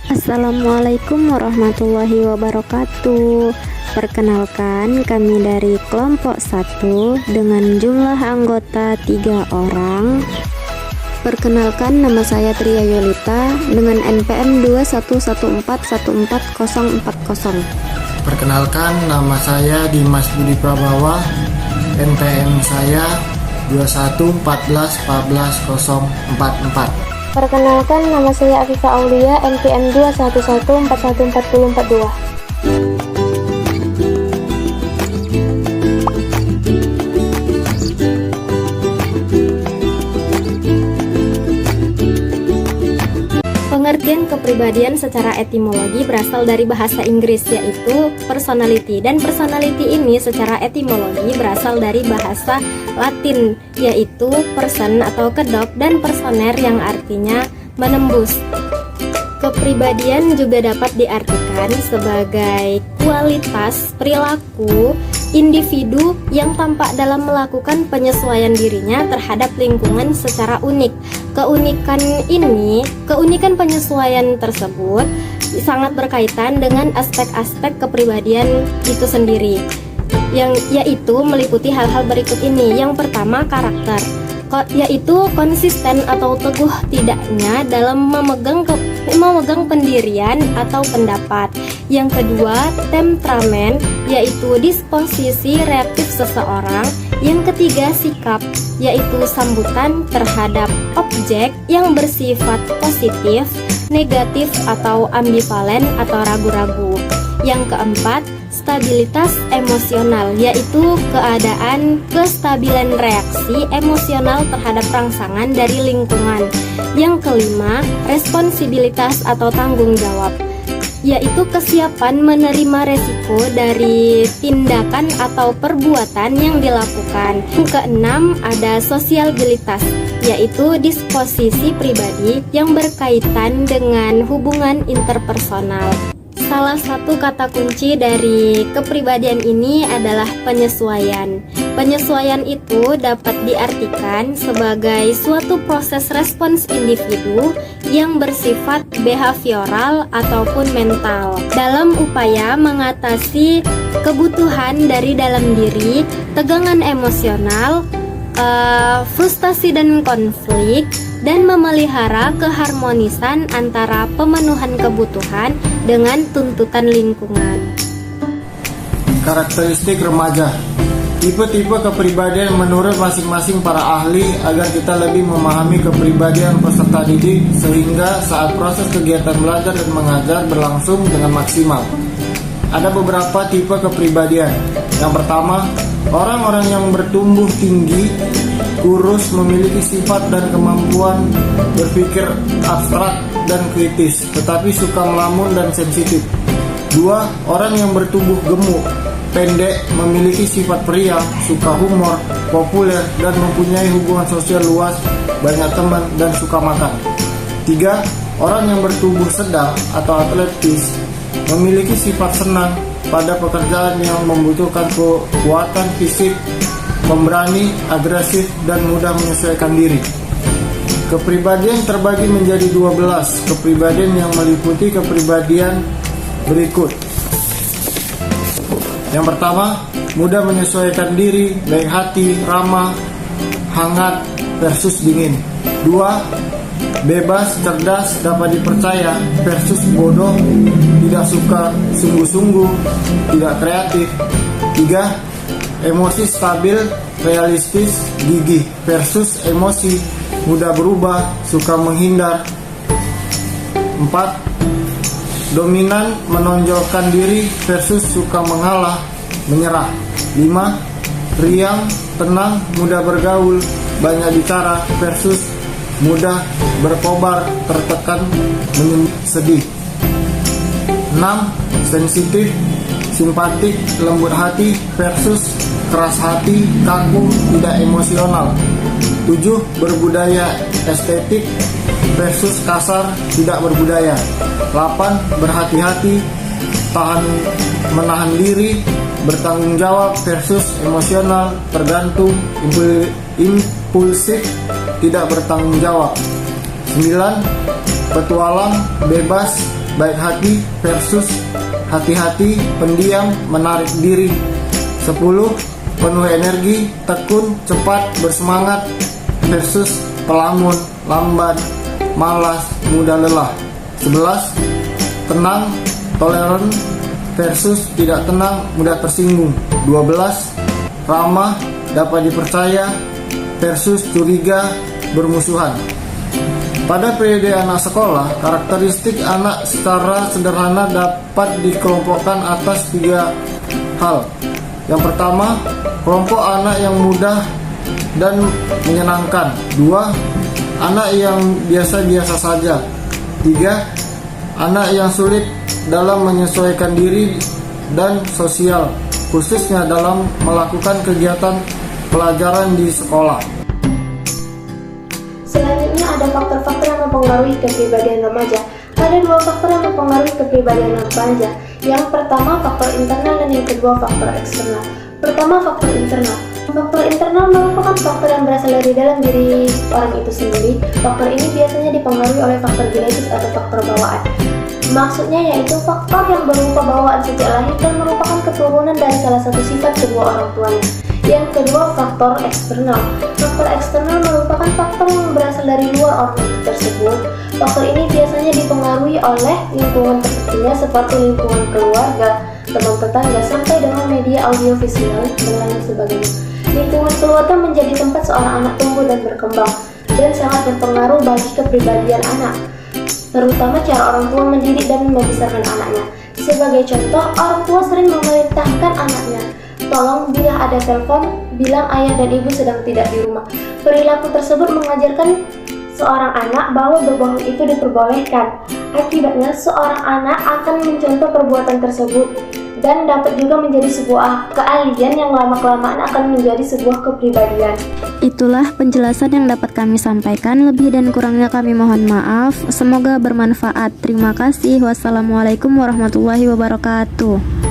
Assalamualaikum warahmatullahi wabarakatuh. Perkenalkan, kami dari kelompok 1 dengan jumlah anggota 3 orang. Perkenalkan, nama saya Tria Yolita dengan NPM 211414040. Perkenalkan, nama saya Dimas Budi Prabawa, NPM saya 211414044. Perkenalkan, nama saya Afifa Aulia, NPM 211414042. Pengertian kepribadian secara etimologi berasal dari bahasa Inggris, yaitu personality, dan personality ini secara etimologi berasal dari bahasa Latin, yaitu person atau kedok, dan personer yang artinya menembus. Kepribadian juga dapat diartikan sebagai kualitas perilaku individu yang tampak dalam melakukan penyesuaian dirinya terhadap lingkungan secara unik. Keunikan penyesuaian tersebut sangat berkaitan dengan aspek-aspek kepribadian itu sendiri, yang yaitu meliputi hal-hal berikut ini. Yang pertama, karakter, yaitu konsisten atau teguh tidaknya dalam memegang pendirian atau pendapat. Yang kedua, temperamen, yaitu disposisi reaktif seseorang. Yang ketiga, sikap, yaitu sambutan terhadap objek yang bersifat positif, negatif, atau ambivalen atau ragu-ragu. Yang keempat, stabilitas emosional, yaitu keadaan kestabilan reaksi emosional terhadap rangsangan dari lingkungan. Yang kelima, responsibilitas atau tanggung jawab, yaitu kesiapan menerima resiko dari tindakan atau perbuatan yang dilakukan. Yang keenam, ada sosiabilitas, yaitu disposisi pribadi yang berkaitan dengan hubungan interpersonal. Salah satu kata kunci dari kepribadian ini adalah penyesuaian. Penyesuaian itu dapat diartikan sebagai suatu proses respons individu yang bersifat behavioral ataupun mental dalam upaya mengatasi kebutuhan dari dalam diri, tegangan emosional, frustasi dan konflik, dan memelihara keharmonisan antara pemenuhan kebutuhan dengan tuntutan lingkungan. Karakteristik remaja. Tipe-tipe kepribadian menurut masing-masing para ahli agar kita lebih memahami kepribadian peserta didik sehingga saat proses kegiatan belajar dan mengajar berlangsung dengan maksimal. Ada beberapa tipe kepribadian. Yang pertama, orang-orang yang bertumbuh tinggi, kurus, memiliki sifat dan kemampuan berpikir abstrak dan kritis, tetapi suka melamun dan sensitif. Dua, orang yang bertubuh gemuk, pendek, memiliki sifat periang, suka humor, populer, dan mempunyai hubungan sosial luas, banyak teman, dan suka makan. Tiga, orang yang bertubuh sedang atau atletis, memiliki sifat senang pada pekerjaan yang membutuhkan kekuatan fisik, pemberani, agresif, dan mudah menyesuaikan diri. Kepribadian terbagi menjadi 12 kepribadian yang meliputi kepribadian berikut. Yang pertama, mudah menyesuaikan diri, baik hati, ramah, hangat versus dingin. Dua, bebas, cerdas, dapat dipercaya versus bodoh, tidak suka sungguh-sungguh, tidak kreatif. Tiga, emosi stabil, realistis, gigih versus emosi, mudah berubah, suka menghindar. Empat, dominan, menonjolkan diri versus suka mengalah, menyerah. Lima, riang, tenang, mudah bergaul, banyak bicara versus mudah berkobar, tertekan, sedih. 6. Sensitif, simpatik, lembut hati versus keras hati, kaku, tidak emosional. 7. Berbudaya estetik versus kasar, tidak berbudaya. 8. Berhati-hati, menahan diri, bertanggung jawab versus emosional, tergantung, impulsif, tidak bertanggung jawab. 9. Petualang, bebas, baik hati versus hati-hati, pendiam, menarik diri. 10. Penuh energi, tekun, cepat, bersemangat versus pelamun, lambat, malas, mudah lelah. 11. Tenang, toleran versus tidak tenang, mudah tersinggung. 12. Ramah, dapat dipercaya versus curiga, bermusuhan. Pada periode anak sekolah, karakteristik anak secara sederhana dapat dikelompokkan atas 3 hal. Yang pertama, kelompok anak yang mudah dan menyenangkan. 2. Anak yang biasa-biasa saja. 3. Anak yang sulit dalam menyesuaikan diri dan sosial, khususnya dalam melakukan kegiatan pelajaran di sekolah. Selanjutnya ada faktor-faktor yang mempengaruhi kepribadian remaja. Ada 2 faktor yang mempengaruhi kepribadian remaja. Yang pertama faktor internal dan yang kedua faktor eksternal. Pertama faktor internal. Faktor internal merupakan faktor yang berasal dari dalam diri orang itu sendiri. Faktor ini biasanya dipengaruhi oleh faktor genetis atau faktor bawaan. Maksudnya yaitu faktor yang berupa bawaan sejak lahir dan merupakan keturunan dari salah satu sifat kedua orang tuanya. Yang kedua faktor eksternal. Faktor eksternal merupakan faktor yang berasal dari luar orang itu tersebut. Faktor ini biasanya dipengaruhi oleh lingkungan terkecilnya seperti lingkungan keluarga, teman tetangga, sampai dengan media audiovisual dan lain sebagainya. Lingkungan keluarga menjadi tempat seorang anak tumbuh dan berkembang dan sangat berpengaruh bagi kepribadian anak, terutama cara orang tua mendidik dan membesarkan anaknya. Sebagai contoh, orang tua sering memerintahkan anaknya, tolong bila ada telepon, bilang ayah dan ibu sedang tidak di rumah. Perilaku tersebut mengajarkan seorang anak bahwa berbohong itu diperbolehkan. Akibatnya, seorang anak akan mencontoh perbuatan tersebut dan dapat juga menjadi sebuah keahlian yang lama-kelamaan akan menjadi sebuah kepribadian. Itulah penjelasan yang dapat kami sampaikan. Lebih dan kurangnya kami mohon maaf. Semoga bermanfaat. Terima kasih. Wassalamualaikum warahmatullahi wabarakatuh.